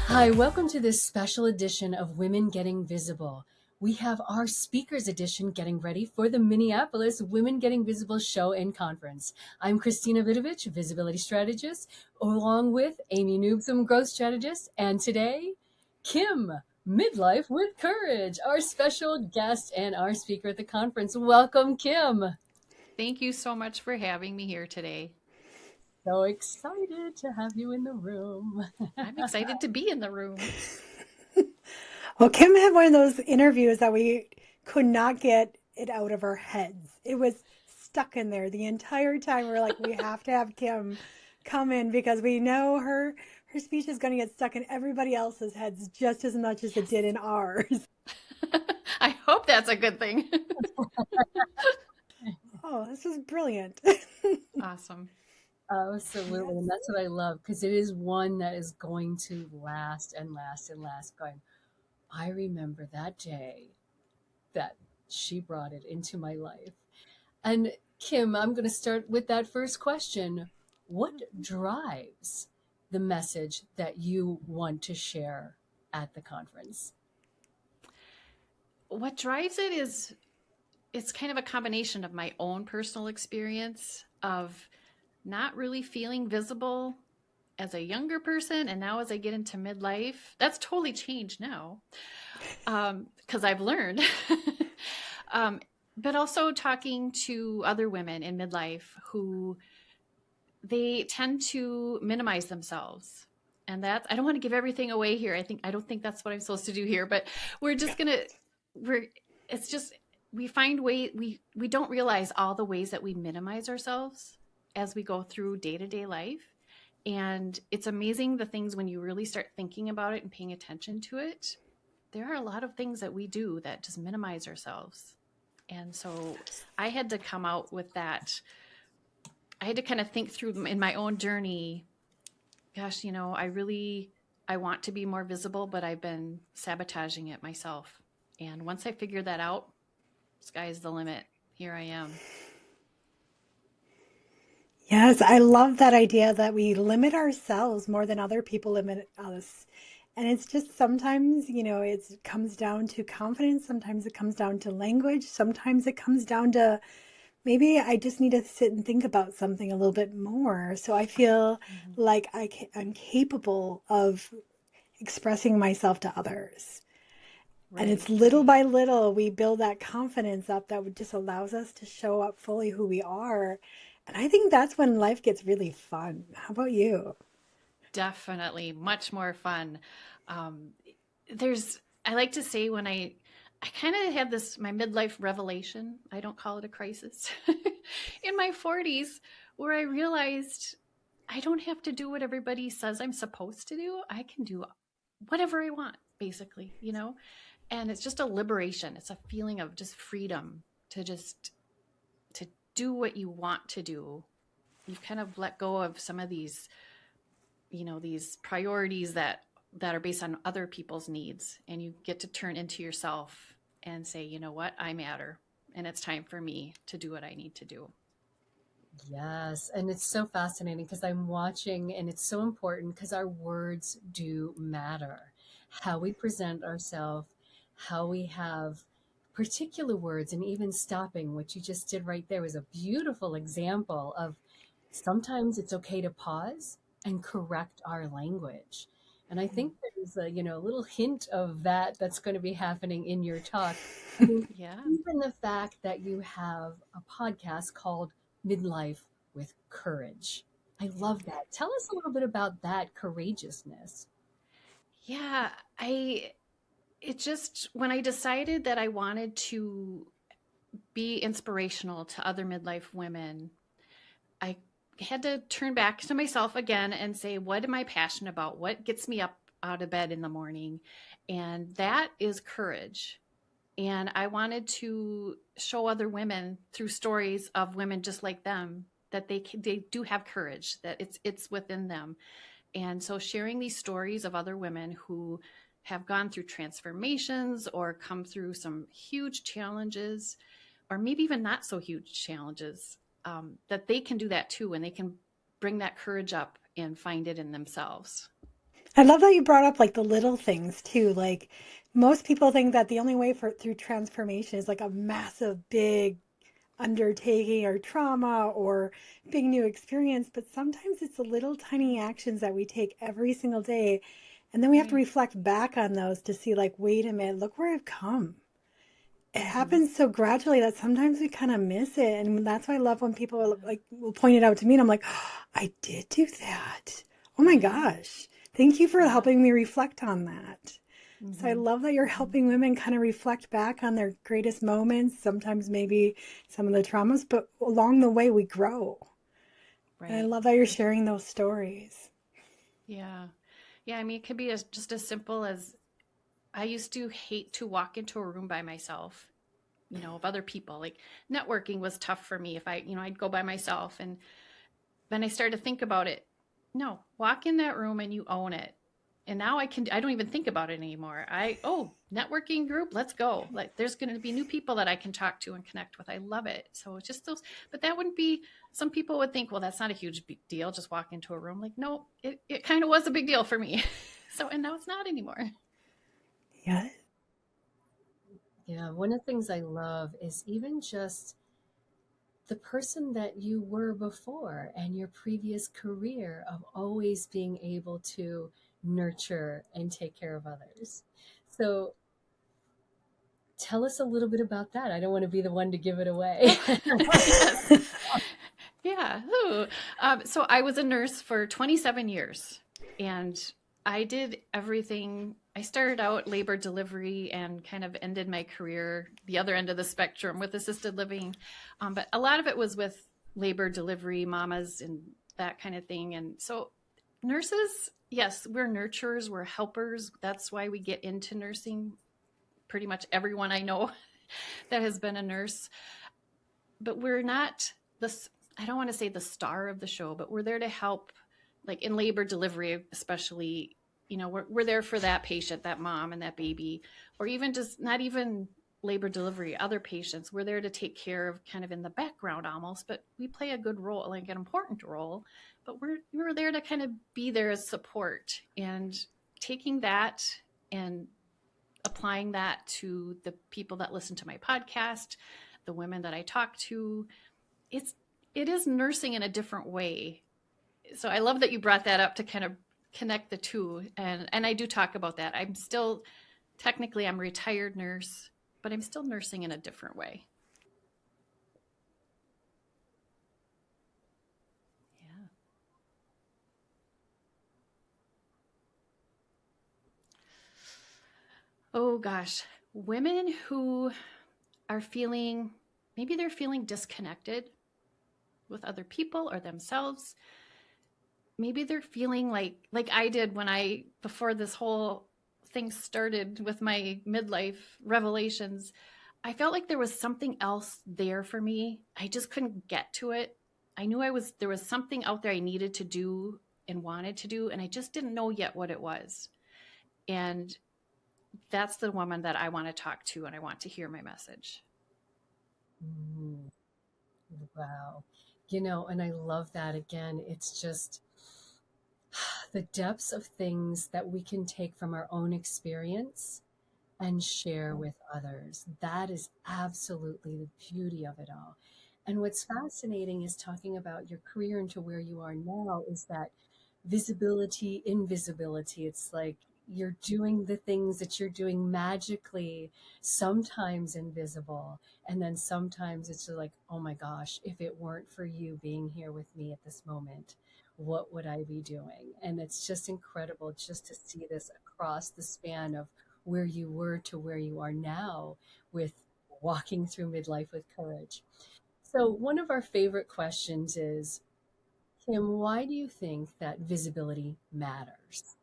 Hi, welcome to this special edition of Women Getting Visible. We have our speakers edition getting ready for the Minneapolis Women Getting Visible show and conference. I'm Christina Vidovich, visibility strategist, along with Amy Nubson, growth strategist, and today, Kim, Midlife with Courage, our special guest and our speaker at the conference. Welcome, Kim. Thank you so much for having me here today. So excited to have you in the room. I'm excited to be in the room. Well, Kim had one of those interviews that we could not get it out of our heads. It was stuck in there the entire time. We're like, we have to have Kim come in because we know her speech is going to get stuck in everybody else's heads just as much as it did in ours. I hope that's a good thing. Oh, this is brilliant. Awesome. Absolutely. And that's what I love, because it is one that is going to last and last and last. Going, I remember that day that she brought it into my life. And Kim, I'm going to start with that first question. What drives the message that you want to share at the conference? What drives it is, it's kind of a combination of my own personal experience of not really feeling visible as a younger person. And now as I get into midlife, that's totally changed now because I've learned. But also talking to other women in midlife who they tend to minimize themselves. And that's, I don't want to give everything away here. I don't think that's what I'm supposed to do here, but it's just, we find we don't realize all the ways that we minimize ourselves as we go through day-to-day life. And it's amazing the things when you really start thinking about it and paying attention to it, there are a lot of things that we do that just minimize ourselves. And so I had to come out with that. I had to kind of think through in my own journey, gosh, I want to be more visible, but I've been sabotaging it myself. And once I figured that out, sky's the limit. Here I am. Yes, I love that idea that we limit ourselves more than other people limit us. And it's just sometimes, it comes down to confidence. Sometimes it comes down to language. Sometimes it comes down to maybe I just need to sit and think about something a little bit more. So I feel like I'm capable of expressing myself to others. Right, and it's little by little we build that confidence up that just allows us to show up fully who we are. And I think that's when life gets really fun. How about you? Definitely much more fun. I like to say when I kind of had my midlife revelation, I don't call it a crisis, in my 40s, where I realized I don't have to do what everybody says I'm supposed to do. I can do whatever I want, basically, and it's just a liberation. It's a feeling of just freedom to do what you want to do. You've kind of let go of some of these, these priorities that are based on other people's needs, and you get to turn into yourself and say, you know what, I matter, and it's time for me to do what I need to do. Yes, and it's so fascinating because I'm watching, and it's so important because our words do matter. How we present ourselves, how we have particular words, and even stopping, what you just did right there was a beautiful example of sometimes it's okay to pause and correct our language. And I think there's a little hint of that's going to be happening in your talk. I mean, Yeah. even the fact that you have a podcast called Midlife with Courage. I love that. Tell us a little bit about that courageousness. Yeah. When I decided that I wanted to be inspirational to other midlife women, I had to turn back to myself again and say, what am I passionate about? What gets me up out of bed in the morning? And that is courage. And I wanted to show other women through stories of women just like them that they do have courage, that it's within them. And so sharing these stories of other women who have gone through transformations or come through some huge challenges, or maybe even not so huge challenges, that they can do that too, and they can bring that courage up and find it in themselves. I love that you brought up like the little things too. Like most people think that the only way for through transformation is like a massive, big undertaking or trauma or big new experience, but sometimes it's the little tiny actions that we take every single day. And then we have to Right. reflect back on those to see, like, wait a minute, look where I've come. It Mm-hmm. happens so gradually that sometimes we kind of miss it. And that's why I love when people like will point it out to me and I'm like, oh, I did do that. Oh my Yeah. gosh. Thank you for Yeah. helping me reflect on that. So I Mm-hmm. love that you're helping women kind of reflect back on their greatest moments, sometimes maybe some of the traumas, but along the way we grow. And I Right. love that you're sharing those stories. Yeah. Yeah. I mean, it could be just as simple as I used to hate to walk into a room by myself, of other people. Like networking was tough for me if I'd go by myself. And then I started to think about it. No, walk in that room and you own it. And now I don't even think about it anymore. Networking group, let's go. Like there's going to be new people that I can talk to and connect with. I love it. So it's just those, but that wouldn't be, some people would think, well, that's not a huge big deal. Just walk into a room. Like, no, it kind of was a big deal for me. And now it's not anymore. Yeah. Yeah, one of the things I love is even just the person that you were before and your previous career of always being able to nurture and take care of others. So tell us a little bit about that. I don't want to be the one to give it away. Yes. Yeah. Ooh. So I was a nurse for 27 years and I did everything. I started out labor delivery and kind of ended my career the other end of the spectrum with assisted living. But a lot of it was with labor delivery, mamas, and that kind of thing. And so nurses, yes, we're nurturers, we're helpers. That's why we get into nursing. Pretty much everyone I know that has been a nurse, but we're not this, I don't want to say the star of the show, but we're there to help, like in labor delivery especially. We're there for that patient, that mom and that baby, or even just not even labor delivery, other patients. We're there to take care of kind of in the background almost, but we play a good role, like an important role. But we're there to kind of be there as support, and taking that and applying that to the people that listen to my podcast, the women that I talk to. It is nursing in a different way. So I love that you brought that up to kind of connect the two. And I do talk about that. I'm still technically I'm a retired nurse, but I'm still nursing in a different way. Yeah. Oh gosh, women who are feeling, maybe they're feeling disconnected with other people or themselves. Maybe they're feeling like I did when I, before this whole thing started with my midlife revelations. I felt like there was something else there for me. I just couldn't get to it. I knew there was something out there I needed to do and wanted to do, and I just didn't know yet what it was. And that's the woman that I want to talk to, and I want to hear my message. Mm, wow. And I love that again. It's just the depths of things that we can take from our own experience and share with others. That is absolutely the beauty of it all. And what's fascinating is talking about your career and to where you are now is that visibility, invisibility. It's like you're doing the things that you're doing magically, sometimes invisible. And then sometimes it's just like, oh my gosh, if it weren't for you being here with me at this moment, what would I be doing? And it's just incredible just to see this across the span of where you were to where you are now with walking through midlife with courage. So, one of our favorite questions is, Kim, why do you think that visibility matters?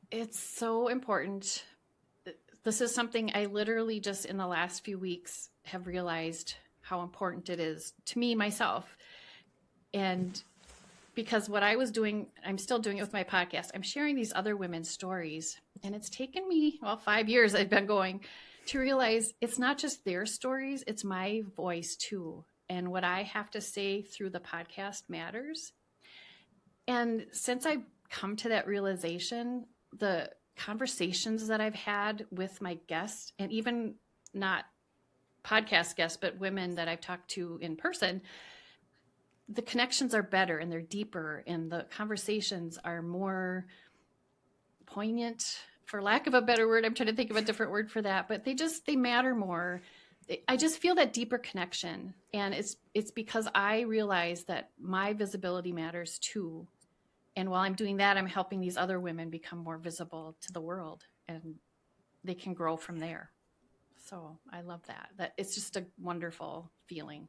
It's so important. This is something I literally just in the last few weeks have realized how important it is to me myself. And because what I was doing, I'm still doing it with my podcast. I'm sharing these other women's stories. And it's taken me, well, 5 years I've been going to realize it's not just their stories, it's my voice too. And what I have to say through the podcast matters. And since I've come to that realization, the conversations that I've had with my guests, and even not podcast guests, but women that I've talked to in person, the connections are better and they're deeper, and the conversations are more poignant, for lack of a better word. I'm trying to think of a different word for that, but they matter more. I just feel that deeper connection. And it's because I realize that my visibility matters too. And while I'm doing that, I'm helping these other women become more visible to the world, and they can grow from there. So I love that it's just a wonderful feeling.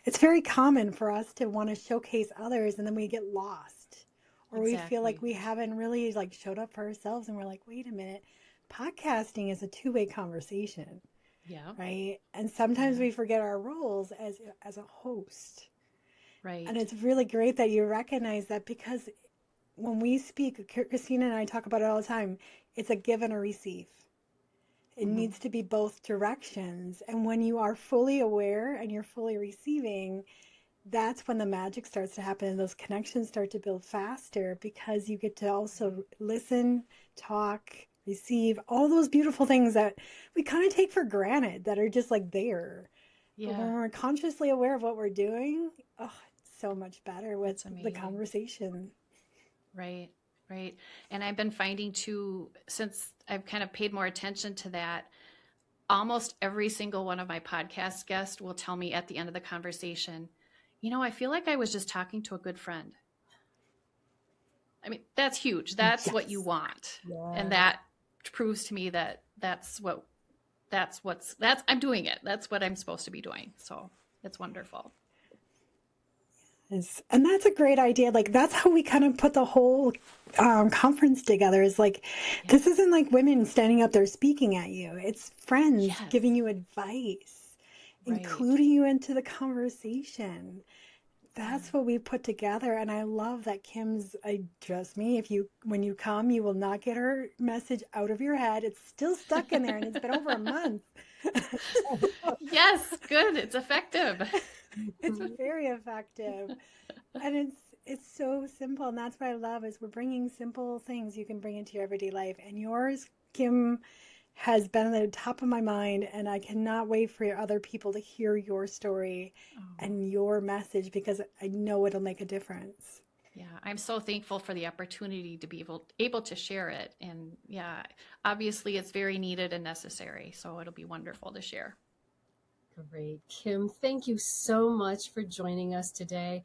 It's very common for us to want to showcase others, and then we get lost, or we feel like we haven't really like showed up for ourselves, and we're like, wait a minute, podcasting is a two-way conversation. Yeah. Right. And sometimes we forget our roles as a host. Right. And it's really great that you recognize that, because when we speak, Christina and I talk about it all the time, it's a give and a receive. It needs to be both directions. And when you are fully aware and you're fully receiving, that's when the magic starts to happen, and those connections start to build faster, because you get to also listen, talk, receive all those beautiful things that we kind of take for granted that are just like there. Yeah. But when we're consciously aware of what we're doing, it's so much better with the conversation. Right. Right. And I've been finding too, since I've kind of paid more attention to that, almost every single one of my podcast guests will tell me at the end of the conversation, I feel like I was just talking to a good friend. I mean, that's huge. That's what you want. Yeah. And that proves to me that I'm doing it. That's what I'm supposed to be doing. So it's wonderful. Yes. And that's a great idea. Like, that's how we kind of put the whole conference together, is like, this isn't like women standing up there speaking at you. It's friends giving you advice, including you into the conversation. That's what we put together. And I love that Kim's, trust me, when you come, you will not get her message out of your head. It's still stuck in there, and it's been over a month. Yes, good. It's effective. It's very effective. And it's so simple. And that's what I love, is we're bringing simple things you can bring into your everyday life. And yours, Kim, has been at the top of my mind, and I cannot wait for other people to hear your story and your message, because I know it'll make a difference. Yeah, I'm so thankful for the opportunity to be able to share it. And obviously it's very needed and necessary. So it'll be wonderful to share. Great. Kim, thank you so much for joining us today.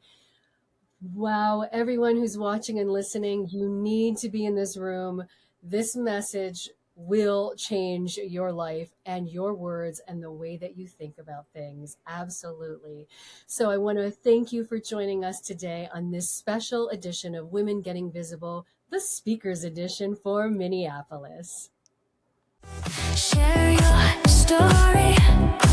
Wow, everyone who's watching and listening, you need to be in this room. This message will change your life and your words and the way that you think about things. Absolutely. So I want to thank you for joining us today on this special edition of Women Getting Visible, the Speakers Edition for Minneapolis. Share your story.